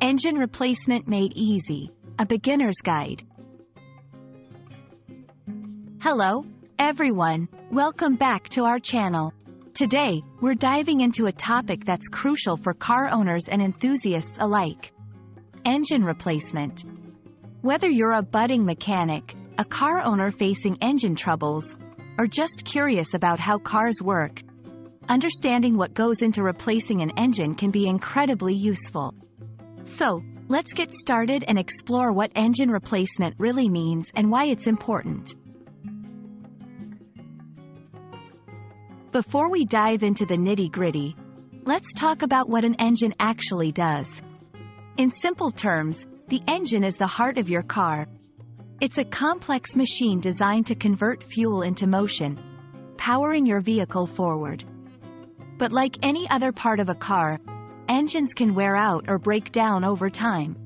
Engine replacement made easy, a beginner's guide. Hello, everyone. Welcome back to our channel. Today, we're diving into a topic that's crucial for car owners and enthusiasts alike. Engine replacement. Whether you're a budding mechanic, a car owner facing engine troubles, or just curious about how cars work, understanding what goes into replacing an engine can be incredibly useful. So, let's get started and explore what engine replacement really means and why it's important. Before we dive into the nitty-gritty, let's talk about what an engine actually does. In simple terms, the engine is the heart of your car. It's a complex machine designed to convert fuel into motion, powering your vehicle forward. But like any other part of a car, engines can wear out or break down over time.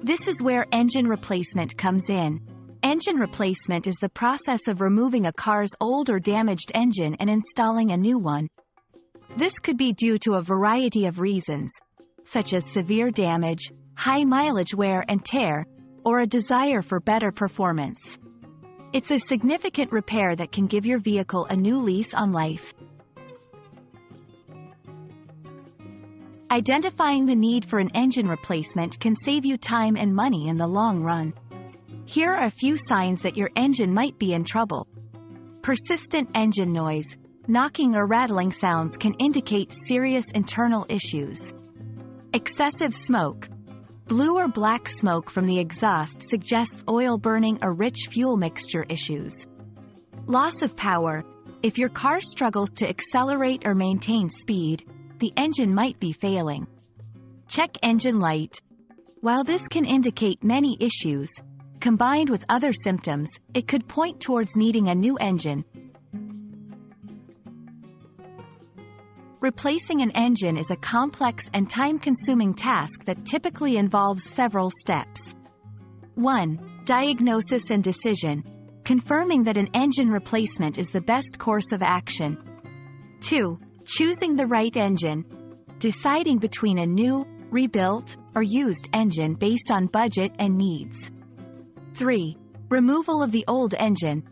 This is where engine replacement comes in. Engine replacement is the process of removing a car's old or damaged engine and installing a new one. This could be due to a variety of reasons, such as severe damage, high mileage wear and tear, or a desire for better performance. It's a significant repair that can give your vehicle a new lease on life. Identifying the need for an engine replacement can save you time and money in the long run. Here are a few signs that your engine might be in trouble. Persistent engine noise. Knocking or rattling sounds can indicate serious internal issues. Excessive smoke. Blue or black smoke from the exhaust suggests oil burning or rich fuel mixture issues. Loss of power. If your car struggles to accelerate or maintain speed, the engine might be failing. Check engine light. While this can indicate many issues, combined with other symptoms, it could point towards needing a new engine. Replacing an engine is a complex and time-consuming task that typically involves several steps. 1. Diagnosis and decision. Confirming that an engine replacement is the best course of action. 2. Choosing the right engine. Deciding between a new, rebuilt, or used engine based on budget and needs. 3. Removal of the old engine.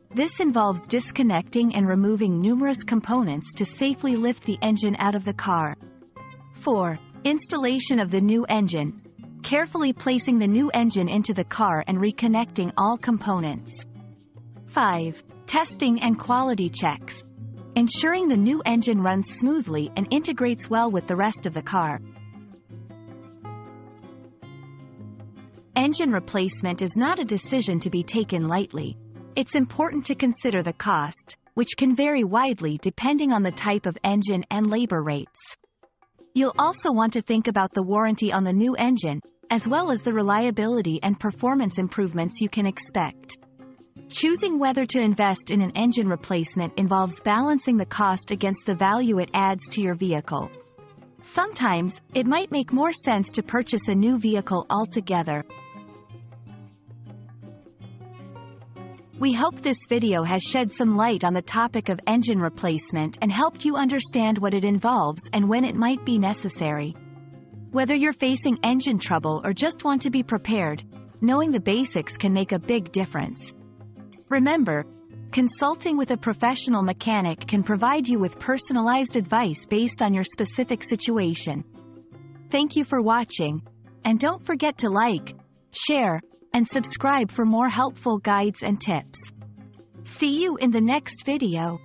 This involves disconnecting and removing numerous components to safely lift the engine out of the car. 4. Installation of the new engine. Carefully placing the new engine into the car and reconnecting all components. 5. Testing and quality checks. Ensuring the new engine runs smoothly and integrates well with the rest of the car. Engine replacement is not a decision to be taken lightly. It's important to consider the cost, which can vary widely depending on the type of engine and labor rates. You'll also want to think about the warranty on the new engine, as well as the reliability and performance improvements you can expect. Choosing whether to invest in an engine replacement involves balancing the cost against the value it adds to your vehicle. Sometimes, it might make more sense to purchase a new vehicle altogether. We hope this video has shed some light on the topic of engine replacement and helped you understand what it involves and when it might be necessary. Whether you're facing engine trouble or just want to be prepared, knowing the basics can make a big difference. Remember, consulting with a professional mechanic can provide you with personalized advice based on your specific situation. Thank you for watching, and don't forget to like, share, and subscribe for more helpful guides and tips. See you in the next video.